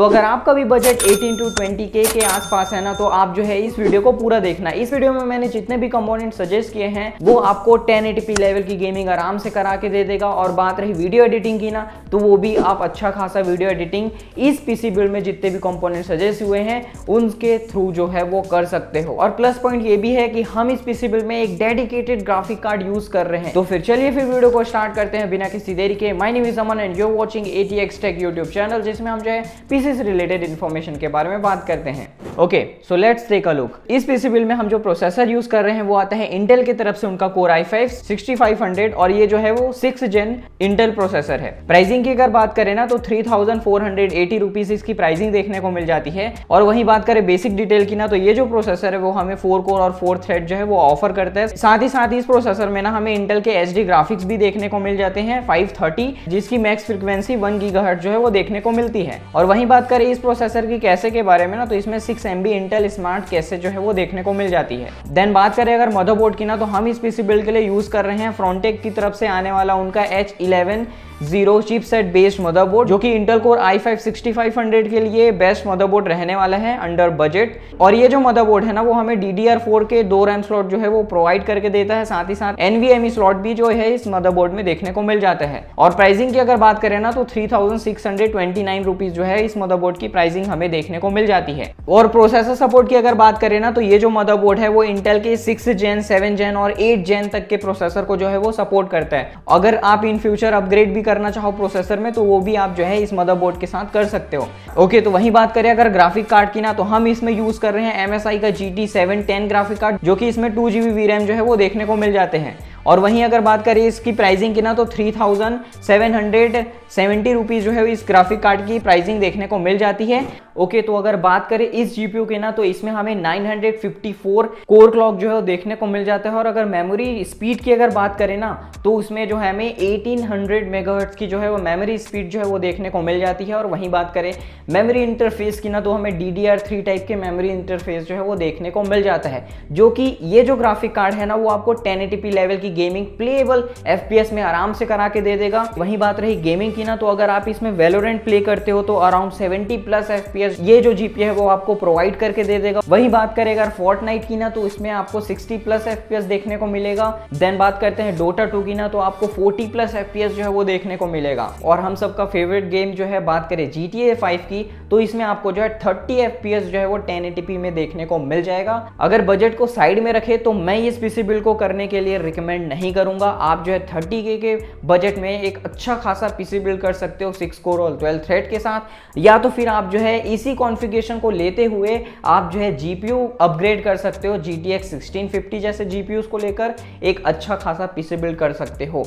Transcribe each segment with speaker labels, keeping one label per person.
Speaker 1: तो अगर आपका भी बजट 18 to 20K के आसपास है ना, तो आप जो है इस वीडियो को पूरा देखना। इस वीडियो में मैंने जितने भी कंपोनेंट सजेस्ट किए हैं वो आपको 1080p लेवल की गेमिंग आराम से करा के दे देगा। और बात रही वीडियो एडिटिंग की ना, तो वो भी आप अच्छा खासा वीडियो एडिटिंग इस पीसी बिल्ड में जितने भी कंपोनेंट सजेस्ट हुए हैं उनके थ्रू जो है वो कर सकते हो। और प्लस पॉइंट ये भी है कि हम इस पीसी बिल्ड में एक डेडिकेटेड ग्राफिक कार्ड यूज कर रहे हैं। तो फिर चलिए फिर वीडियो को स्टार्ट करते हैं बिना किसी देरी के। My name is Aman and you are watching ATX tech YouTube channel, जिसमें हम जो है पीसी से रिलेटेड इन्फॉर्मेशन के बारे में बात करते हैं। Okay, so let's take a look. इस पीसी बिल्ड में हम जो प्रोसेसर यूज कर रहे हैं वो आता है इंटेल की तरफ से, उनका कोर i5 6500, और ये जो है वो 6th जेन इंटेल प्रोसेसर है। प्राइसिंग की अगर बात करें ना तो 3480 रुपीज इसकी प्राइसिंग देखने को मिल जाती है। और वहीं बात करें बेसिक डिटेल की ना, तो ये जो प्रोसेसर है वो हमें 4 कोर और 4 थ्रेड जो है वो ऑफर करता है। साथ ही साथ इस प्रोसेसर में ना हमें इंटेल के HD ग्राफिक्स भी देखने को मिल जाते हैं 530, जिसकी मैक्स फ्रीक्वेंसी 1 गीगाहर्ट्ज जो है वो देखने को मिलती है। और वहीं बात करें इस प्रोसेसर की कैसे के बारे में ना, तो इसमें 6 MB इंटेल स्मार्ट कैसे जो है वो देखने को मिल जाती है। देन बात करें अगर मदरबोर्ड की ना, तो हम इस पीसी बिल्ड के लिए यूज कर रहे हैं फ्रॉन्टेक की तरफ से आने वाला उनका H11 चिपसेट बेस्ड मदरबोर्ड, जो कि इंटेल कोर i5 6500 के लिए बेस्ट मदरबोर्ड रहने वाला है अंडर बजट। और ये जो मदरबोर्ड है ना वो हमें DDR4 के 2 रैम स्लॉट जो है वो प्रोवाइड करके देता है। साथ ही साथ NVMe स्लॉट भी जो है इस मदरबोर्ड में देखने को मिल जाता है। और प्राइसिंग की अगर बात करें ना, तो 3629 रुपीज जो है इस मदरबोर्ड की प्राइसिंग हमें देखने को मिल जाती है। और प्रोसेसर सपोर्ट की अगर बात करें ना, तो ये जो मदरबोर्ड है वो इंटेल के 6th जेन 7th जेन और 8th जेन तक के प्रोसेसर को जो है वो सपोर्ट करता है। अगर आप इन फ्यूचर अपग्रेड भी करना चाहो प्रोसेसर में, तो वो भी आप जो है इस मदरबोर्ड के साथ कर सकते हो। ओके, तो वहीं बात करें अगर ग्राफिक कार्ड की ना, तो हम इसमें यूज कर रहे हैं MSI का GT 710 ग्राफिक कार्ड, जो कि इसमें 2GB VRAM जो है वो देखने को मिल जाते हैं। और वहीं अगर बात करें इसकी प्राइसिंग की ना, तो 3770 रुपीज जो है इस ग्राफिक कार्ड की प्राइसिंग देखने को मिल जाती है। ओके, तो अगर बात करें इस GPU की ना, तो इसमें हमें 954 कोर क्लॉक जो है वो देखने को मिल जाता है। और अगर मेमोरी स्पीड की अगर बात करें ना, तो उसमें जो है हमें 1800 मेगाहर्ट्ज की जो है वो मेमोरी स्पीड जो है वो देखने को मिल जाती है। और वहीं बात करें मेमोरी इंटरफेस की ना, तो हमें DDR3 टाइप के मेमोरी इंटरफेस जो है वो देखने को मिल जाता है, जो कि ये जो ग्राफिक कार्ड है ना वो आपको 1080p लेवल की गेमिंग प्लेएबल FPS में आराम से करा के दे देगा। वहीं बात रही गेमिंग की ना, तो अगर आप इसमें वैलोरेंट प्ले करते हो तो अराउंड 70+ FPS ये जो GPU है वो आपको प्रोवाइड करके दे देगा। वहीं बात करें अगर फोर्टनाइट की ना, तो इसमें आपको 60+ FPS देखने को मिलेगा। देन बात करते हैं Dota 2 की ना, तो आपको 40+ FPS जो है वो देखने को मिलेगा। और हम सबका फेवरेट गेम जो है बात करें GTA 5 की, तो इसमें आपको जो है 30 FPS जो है वो 1080p में देखने को मिल जाएगा। अगर बजट को साइड में रखे तो मैं इस पीसी बिल्ड को करने के लिए रिकमेंड नहीं करूंगा। आप जो है 30K के बजट में एक अच्छा खासा पीसी बिल्ड कर सकते हो 6 कोर और 12 थ्रेड के साथ, या तो फिर आप जो है इसी कॉन्फ़िगरेशन को लेते हुए आप जो है GPU अपग्रेड कर सकते हो। GTX 1650 जैसे GPUs को लेकर एक अच्छा खासा पीसी बिल्ड कर सकते हो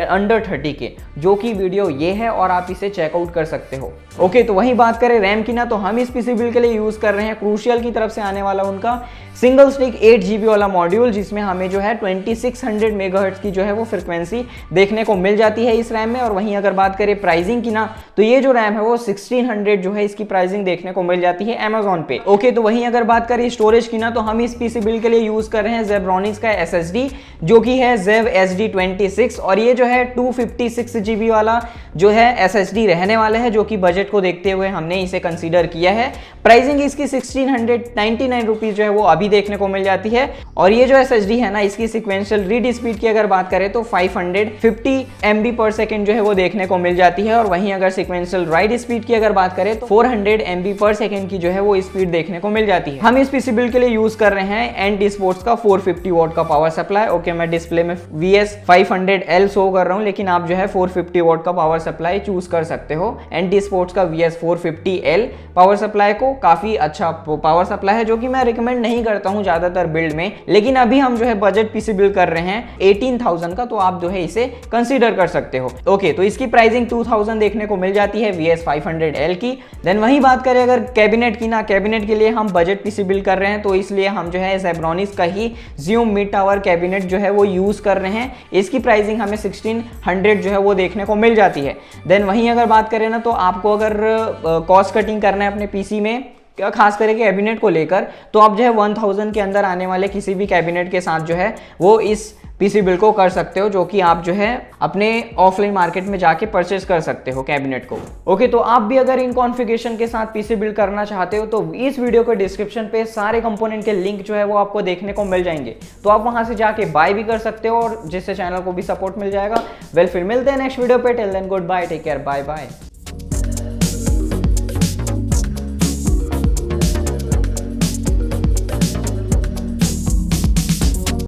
Speaker 1: अंडर 30K, जो कि वीडियो ये है और आप इसे चेकआउट कर सकते हो। ओके, तो वहीं बात करें रैम की ना, तो हम इस पीसी बिल्ड के लिए यूज कर रहे हैं क्रूशियल की तरफ से आने वाला उनका सिंगल स्टिक 8GB वाला मॉड्यूल, जिसमें हमें जो है 2600 मेगाहर्ट्ज की जो है वो फ्रीक्वेंसी देखने को मिल जाती है इस रैम में। और वहीं अगर बात करें प्राइसिंग की ना, तो ये जो रैम है वो 1600 जो है इसकी प्राइसिंग देखने को मिल जाती है Amazon पे। ओके, तो वहीं अगर बात करें स्टोरेज की ना, तो हम इस पीसी बिल्ड के लिए यूज कर रहे हैं Zebronics का SSD, जो कि है Zev SD26, और ये जो है 256GB वाला जो है SSD रहने वाला है, जो कि बजट को देखते हुए हमने इसे कंसीडर किया है। प्राइसिंग इसकी 1699 रुपीज जो है वो अभी देखने को मिल जाती है। और ये जो SSD है ना, इसकी सिक्वेंशियल रीड स्पीड की अगर बात करें तो 550 MB/s जो है वो देखने को मिल जाती है। और वहीं अगर सिक्वेंशियल राइट स्पीड की अगर बात करें तो 400 MB/s की जो है वो स्पीड देखने को मिल जाती है। हम इस पीसी बिल्ड के लिए यूज कर रहे हैं NT Sports का 450 वॉट का पावर सप्लाई। ओके, मैं डिस्प्ले में VS500L शो कर रहा हूं, लेकिन आप जो है 450 वॉट का पावर सप्लाई चूज कर सकते हो। NT Sports का VS450L पावर सप्लाई को काफी अच्छा पावर सप्लाई है, जो कि मैं रिकमेंड नहीं करता हूं ज्यादातर बिल्ड में, लेकिन अभी हम जो है बजट पीसी बिल्ड कर रहे हैं 18,000 का, तो आप जो है इसे कंसीडर कर सकते हो। ओके, तो इसकी प्राइसिंग 2000 देखने को मिल जाती है VS500L की। देन वही बात करें अगर कैबिनेट की ना, कैबिनेट के लिए हम बजट पीसी बिल्ड कर रहे हैं, तो इसलिए हम जो है Zebronics का ही Zoom मिड टावर कैबिनेट जो है वो यूज कर रहे हैं। इसकी प्राइसिंग हमें 1600 जो है वो देखने को मिल जाती है। देन वहीं अगर बात करें ना, तो आपको अगर कॉस्ट कटिंग करना है अपने पीसी में खास करके कैबिनेट को लेकर, तो आप जो है 1000 के अंदर आने वाले किसी भी कैबिनेट के साथ जो है वो इस पीसी बिल्ड को कर सकते हो, जो कि आप जो है अपने ऑफलाइन मार्केट में जाके परचेज कर सकते हो कैबिनेट को। ओके, तो आप भी अगर इन कॉन्फ़िगरेशन के साथ पीसी बिल्ड करना चाहते हो तो इस वीडियो के डिस्क्रिप्शन पे सारे कंपोनेंट के लिंक जो है वो आपको देखने को मिल जाएंगे, तो आप वहां से जाके बाय भी कर सकते हो और जिससे चैनल को भी सपोर्ट मिल जाएगा। वेल, फिर मिलते हैं नेक्स्ट वीडियो पे। Till then goodbye, take care, bye bye.